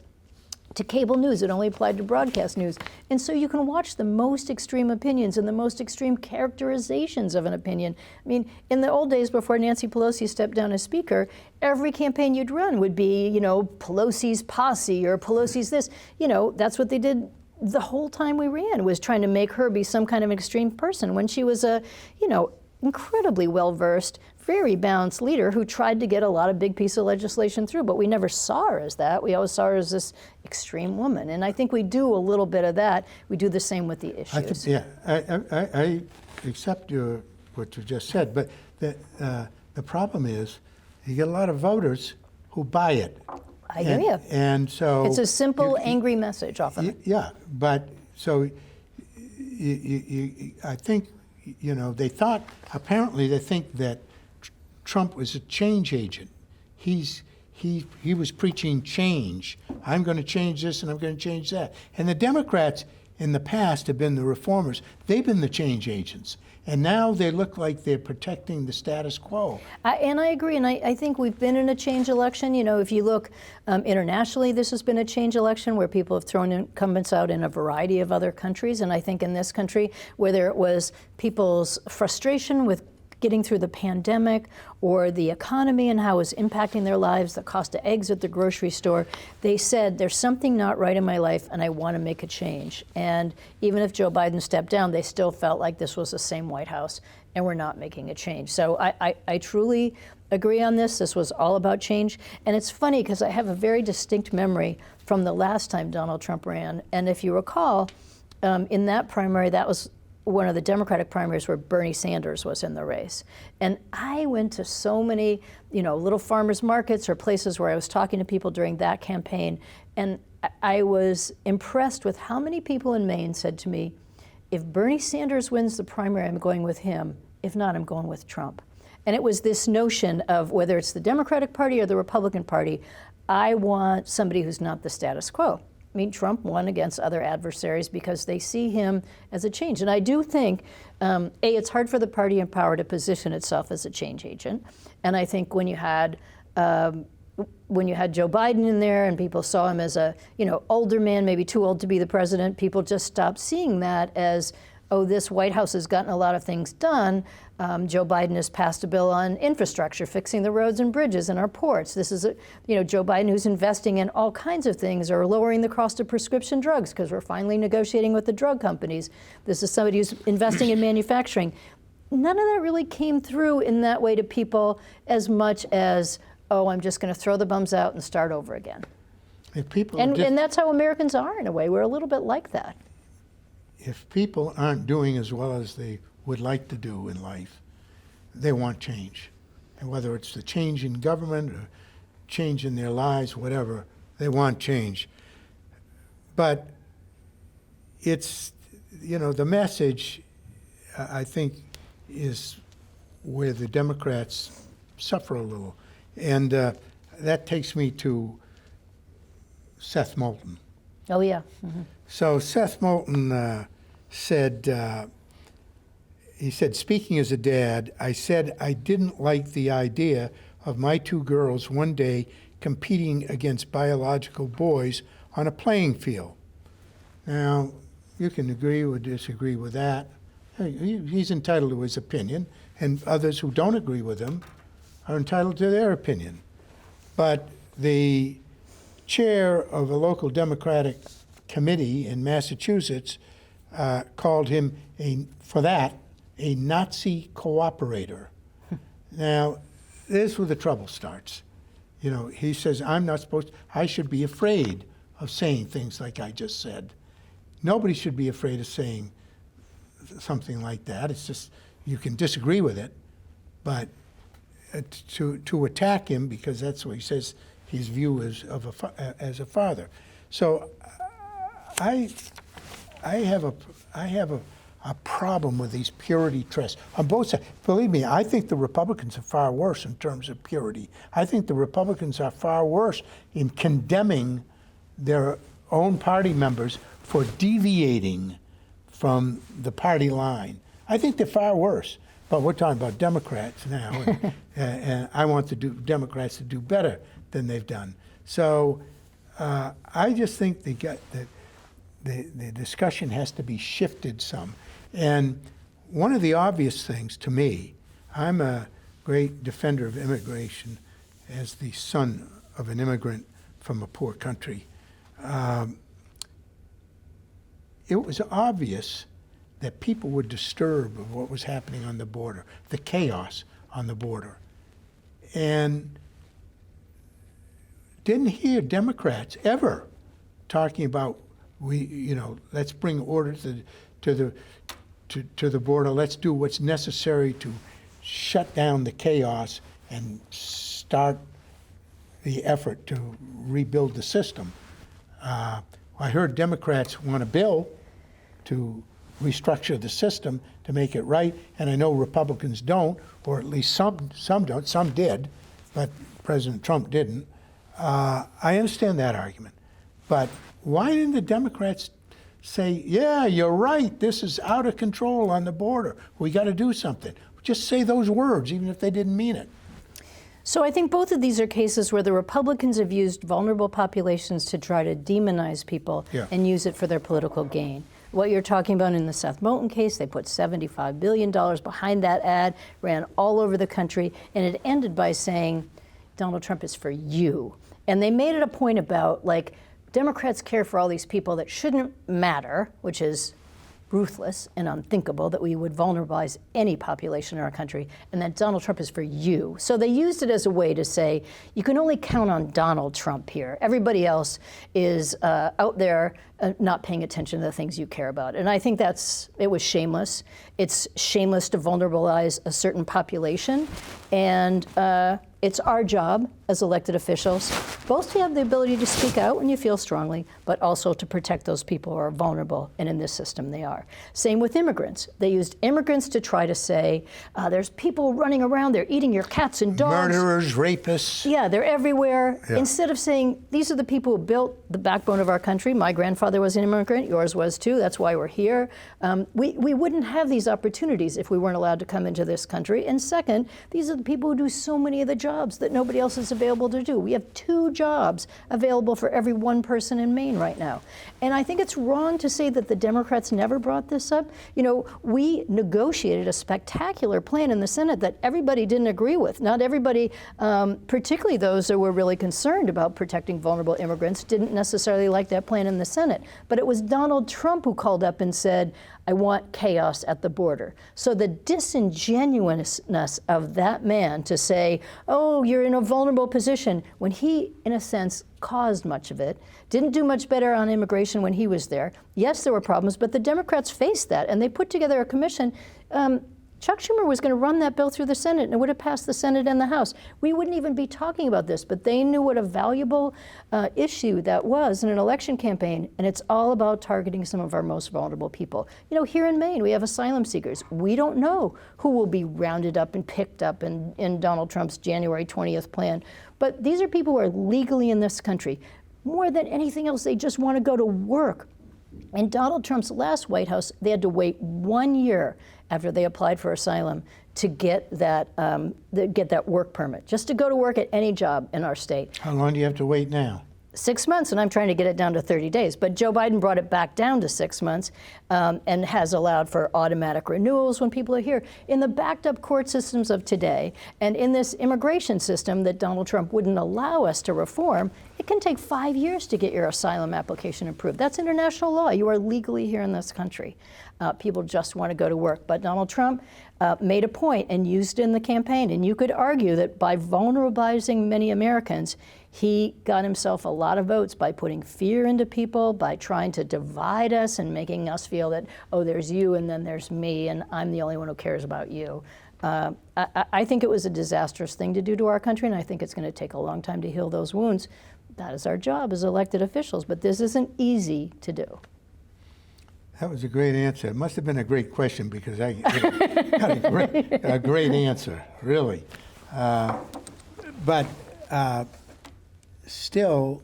to cable news. It only applied to broadcast news. And so you can watch the most extreme opinions and the most extreme characterizations of an opinion. I mean, in the old days before Nancy Pelosi stepped down as Speaker, every campaign you'd run would be, Pelosi's posse or Pelosi's this. That's what they did the whole time we ran, was trying to make her be some kind of extreme person when she was a, incredibly well-versed, very balanced leader who tried to get a lot of big piece of legislation through, but we never saw her as that. We always saw her as this extreme woman, and I think we do a little bit of that. We do the same with the issues. I accept what you just said, but the problem is you get a lot of voters who buy it. I hear you. And so it's a simple, angry message often. Yeah, but so I think, apparently they think that Trump was a change agent. He was preaching change. I'm going to change this and I'm going to change that. And the Democrats in the past have been the reformers. They've been the change agents. And now they look like they're protecting the status quo. And I agree, and I think we've been in a change election. If you look internationally, this has been a change election where people have thrown incumbents out in a variety of other countries. And I think in this country, whether it was people's frustration with getting through the pandemic or the economy and how it was impacting their lives, the cost of eggs at the grocery store, they said, there's something not right in my life and I want to make a change. And even if Joe Biden stepped down, they still felt like this was the same White House and we're not making a change. So I truly agree on this. This was all about change. And it's funny because I have a very distinct memory from the last time Donald Trump ran. And if you recall, in that primary, that was one of the Democratic primaries where Bernie Sanders was in the race. And I went to so many, little farmers markets or places where I was talking to people during that campaign. And I was impressed with how many people in Maine said to me, if Bernie Sanders wins the primary, I'm going with him. If not, I'm going with Trump. And it was this notion of whether it's the Democratic Party or the Republican Party, I want somebody who's not the status quo. I mean, Trump won against other adversaries because they see him as a change. And I do think, it's hard for the party in power to position itself as a change agent. And I think when you had Joe Biden in there and people saw him as a, older man, maybe too old to be the president, people just stopped seeing that as oh, this White House has gotten a lot of things done. Joe Biden has passed a bill on infrastructure, fixing the roads and bridges and our ports. This is, Joe Biden who's investing in all kinds of things, or lowering the cost of prescription drugs because we're finally negotiating with the drug companies. This is somebody who's investing in manufacturing. None of that really came through in that way to people as much as, oh, I'm just going to throw the bums out and start over again. If people And that's how Americans are, in a way. We're a little bit like that. If people aren't doing as well as they would like to do in life, they want change. And whether it's the change in government or change in their lives, whatever, they want change. But it's, the message, I think, is where the Democrats suffer a little. And that takes me to Seth Moulton. Oh, yeah. So Seth Moulton said, he said, speaking as a dad, I said I didn't like the idea of my two girls one day competing against biological boys on a playing field. Now, you can agree or disagree with that. He's entitled to his opinion, and others who don't agree with him are entitled to their opinion. But the chair of a local Democratic committee in Massachusetts called him, for that, a Nazi cooperator. Now, this is where the trouble starts. He says, I should be afraid of saying things like I just said. Nobody should be afraid of saying something like that. It's just, you can disagree with it, but to attack him because that's what he says his view is as a father. So I have a problem with these purity trusts on both sides. Believe me, I think the Republicans are far worse in terms of purity. I think the Republicans are far worse in condemning their own party members for deviating from the party line. I think they're far worse. But we're talking about Democrats now, and I want the Democrats to do better than they've done. So I just think the discussion has to be shifted some. And one of the obvious things to me, I'm a great defender of immigration as the son of an immigrant from a poor country. It was obvious that people were disturbed of what was happening on the border, the chaos on the border. And didn't hear Democrats ever talking about, let's bring order to the border, let's do what's necessary to shut down the chaos and start the effort to rebuild the system. I heard Democrats want a bill to restructure the system to make it right, and I know Republicans don't, or at least some don't. Some did, but President Trump didn't. I understand that argument, but why didn't the Democrats say, yeah, you're right, this is out of control on the border, we got to do something? Just say those words, even if they didn't mean it. So I think both of these are cases where the Republicans have used vulnerable populations to try to demonize people and use it for their political gain. What you're talking about in the Seth Moulton case, they put $75 billion behind that ad, ran all over the country, and it ended by saying, Donald Trump is for you. And they made it a point about, like, Democrats care for all these people that shouldn't matter, which is ruthless and unthinkable that we would vulnerabilize any population in our country, and that Donald Trump is for you. So they used it as a way to say, you can only count on Donald Trump here. Everybody else is out there not paying attention to the things you care about. And I think it was shameless. It's shameless to vulnerabilize a certain population. And it's our job as elected officials both to have the ability to speak out when you feel strongly, but also to protect those people who are vulnerable, and in this system they are. Same with immigrants. They used immigrants to try to say, there's people running around, they're eating your cats and dogs. Murderers, rapists. Yeah, they're everywhere. Yeah. Instead of saying, these are the people who built the backbone of our country. My grandfather was an immigrant, yours was too, that's why we're here. We wouldn't have these opportunities if we weren't allowed to come into this country. And second, these are the people who do so many of the jobs jobs that nobody else is available to do. We have 2 jobs available for every 1 person in Maine right now. And I think it's wrong to say that the Democrats never brought this up. You know, we negotiated a spectacular plan in the Senate that everybody didn't agree with. Not everybody, particularly those that were really concerned about protecting vulnerable immigrants, didn't necessarily like that plan in the Senate. But it was Donald Trump who called up and said, I want chaos at the border. So the disingenuousness of that man to say, oh, you're in a vulnerable position, when he, in a sense, caused much of it, didn't do much better on immigration when he was there. Yes, there were problems, but the Democrats faced that, and they put together a commission. Chuck Schumer was going to run that bill through the Senate, and it would have passed the Senate and the House. We wouldn't even be talking about this, but they knew what a valuable issue that was in an election campaign, and it's all about targeting some of our most vulnerable people. You know, here in Maine, we have asylum seekers. We don't know who will be rounded up and picked up in Donald Trump's January 20th plan, but these are people who are legally in this country. More than anything else, they just want to go to work. In Donald Trump's last White House, they had to wait 1 year after they applied for asylum to get that work permit, just to go to work at any job in our state. How long do you have to wait now? 6 months, and I'm trying to get it down to 30 days. But Joe Biden brought it back down to 6 months and has allowed for automatic renewals when people are here. In the backed up court systems of today, and in this immigration system that Donald Trump wouldn't allow us to reform, it can take 5 years to get your asylum application approved. That's international law. You are legally here in this country. People just want to go to work. But Donald Trump made a point and used it in the campaign. And you could argue that by vulnerabilizing many Americans, he got himself a lot of votes by putting fear into people, by trying to divide us and making us feel that, oh, there's you and then there's me and I'm the only one who cares about you. I think it was a disastrous thing to do to our country, and I think it's going to take a long time to heal those wounds. That is our job as elected officials, but this isn't easy to do. That was a great answer. It must have been a great question because I got a great answer, really. But still,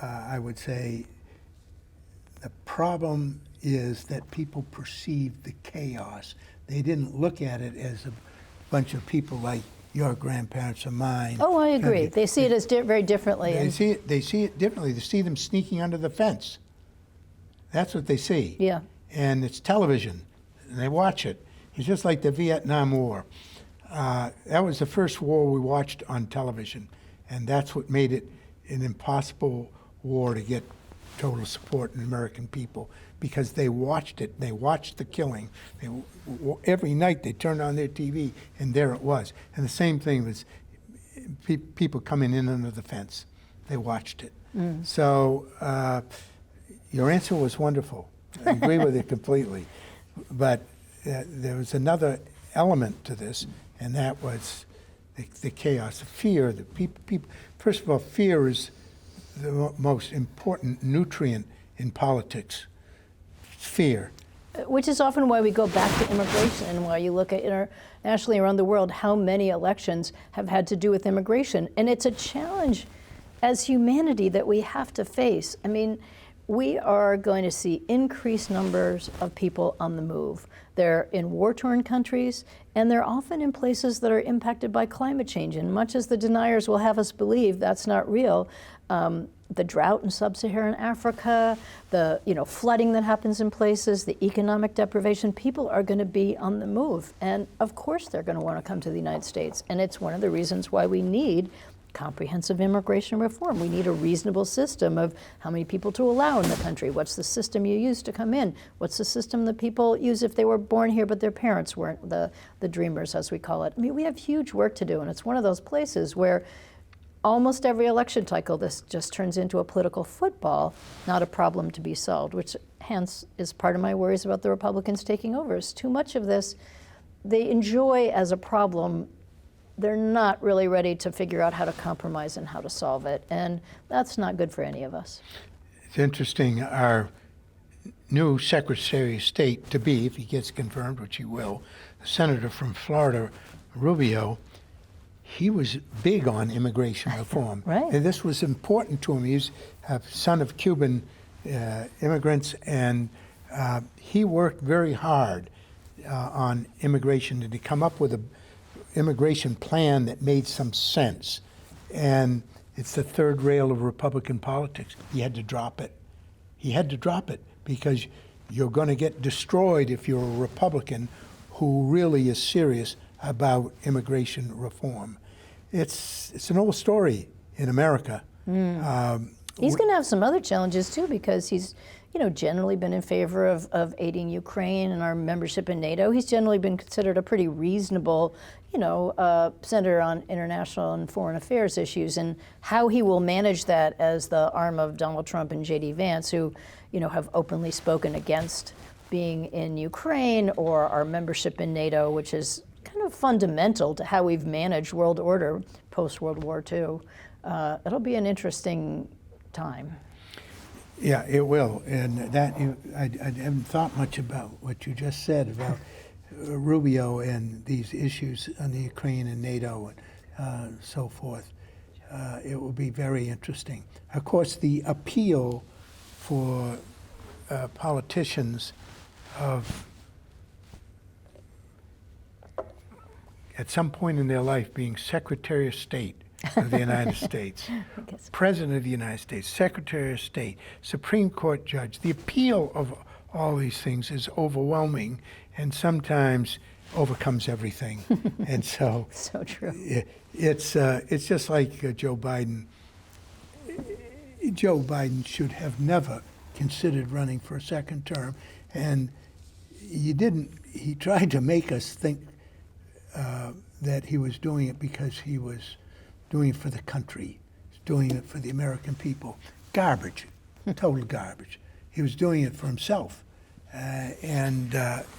I would say the problem is that people perceive the chaos. They didn't look at it as a bunch of people like your grandparents or mine. Oh, I agree. They see it as very differently. They see it differently. They see them sneaking under the fence. That's what they see. Yeah. And it's television, and they watch it. It's just like the Vietnam War. That was the first war we watched on television, and that's what made it an impossible war to get total support in the American people, because they watched it. They watched the killing. Every night they turned on their TV, and there it was. And the same thing was people coming in under the fence. They watched it. So your answer was wonderful. I agree with it completely. But there was another element to this, and that was the chaos, the fear. The people. First of all, fear is the most important nutrient in politics. Fear. Which is often why we go back to immigration, and why you look at internationally around the world how many elections have had to do with immigration. And it's a challenge as humanity that we have to face. I mean, we are going to see increased numbers of people on the move. They're in war-torn countries, and they're often in places that are impacted by climate change. And much as the deniers will have us believe that's not real, the drought in sub-Saharan Africa, the flooding that happens in places, the economic deprivation, people are going to be on the move. And of course they're going to want to come to the United States. And it's one of the reasons why we need comprehensive immigration reform. We need a reasonable system of how many people to allow in the country. What's the system you use to come in? What's the system that people use if they were born here but their parents weren't, the dreamers, as we call it? I mean, we have huge work to do, and it's one of those places where almost every election cycle this just turns into a political football, not a problem to be solved, which hence is part of my worries about the Republicans taking over. Is too much of this they enjoy as a problem. They're not really ready to figure out how to compromise and how to solve it. And that's not good for any of us. It's interesting. Our new Secretary of State to be, if he gets confirmed, which he will, the senator from Florida, Rubio, he was big on immigration reform. Right. And this was important to him. He's a son of Cuban immigrants, and he worked very hard on immigration, and to come up with immigration plan that made some sense. And it's the third rail of Republican politics. He had to drop it. He had to drop it because you're going to get destroyed if you're a Republican who really is serious about immigration reform. It's an old story in America. He's going to have some other challenges too, because he's, generally been in favor of aiding Ukraine and our membership in NATO. He's generally been considered a pretty reasonable, senator on international and foreign affairs issues, and how he will manage that as the arm of Donald Trump and J.D. Vance, who, have openly spoken against being in Ukraine or our membership in NATO, which is kind of fundamental to how we've managed world order post-World War II. It'll be an interesting time. Yeah, it will. And that I haven't thought much about what you just said about Rubio and these issues on the Ukraine and NATO and so forth. It will be very interesting. Of course, the appeal for politicians of at some point in their life being Secretary of State of the United States, President of the United States, Secretary of State, Supreme Court judge. The appeal of all these things is overwhelming and sometimes overcomes everything. And so, so true. It's just like Joe Biden. Joe Biden should have never considered running for a second term, and he didn't. He tried to make us think that he was doing it because he was doing it for the country, doing it for the American people. Garbage, total garbage. He was doing it for himself, and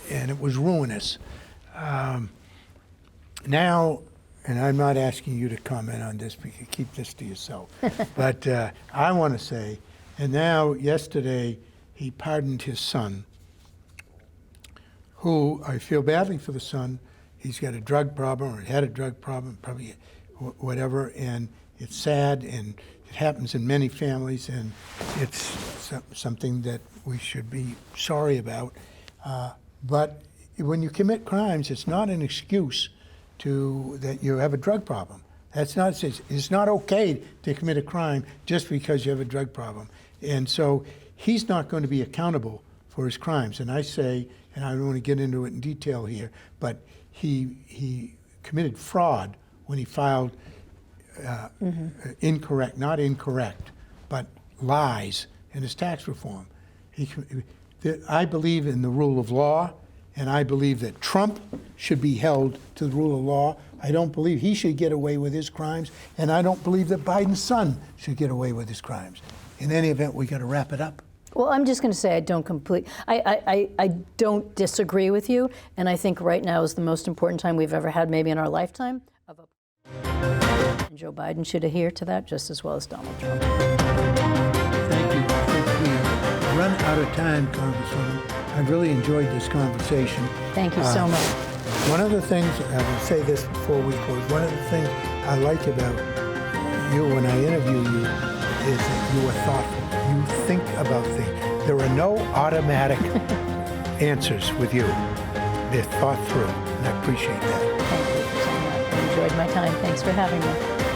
it was ruinous. Now, and I'm not asking you to comment on this, because you keep this to yourself, but I want to say, and now yesterday he pardoned his son, who I feel badly for the son. He's got a drug problem, or had a drug problem, probably whatever, and it's sad, and it happens in many families, and it's something that we should be sorry about. But when you commit crimes, it's not an excuse that you have a drug problem. That's not, it's not okay to commit a crime just because you have a drug problem. And so he's not going to be accountable for his crimes. And I say, and I don't want to get into it in detail here, but he committed fraud when he filed not incorrect, but lies in his tax reform. I believe in the rule of law, and I believe that Trump should be held to the rule of law. I don't believe he should get away with his crimes, and I don't believe that Biden's son should get away with his crimes. In any event, we got to wrap it up. Well, I'm just going to say I don't disagree with you, and I think right now is the most important time we've ever had, maybe in our lifetime. And Joe Biden should adhere to that just as well as Donald Trump. Thank you. I think we've run out of time, Congresswoman. I really enjoyed this conversation. Thank you so much. One of the things, I will say this before we close, one of the things I like about you when I interview you is that you are thoughtful. You think about things. There are no automatic answers with you. They're thought through, and I appreciate that. Thank you for saying that. I enjoyed my time. Thanks for having me.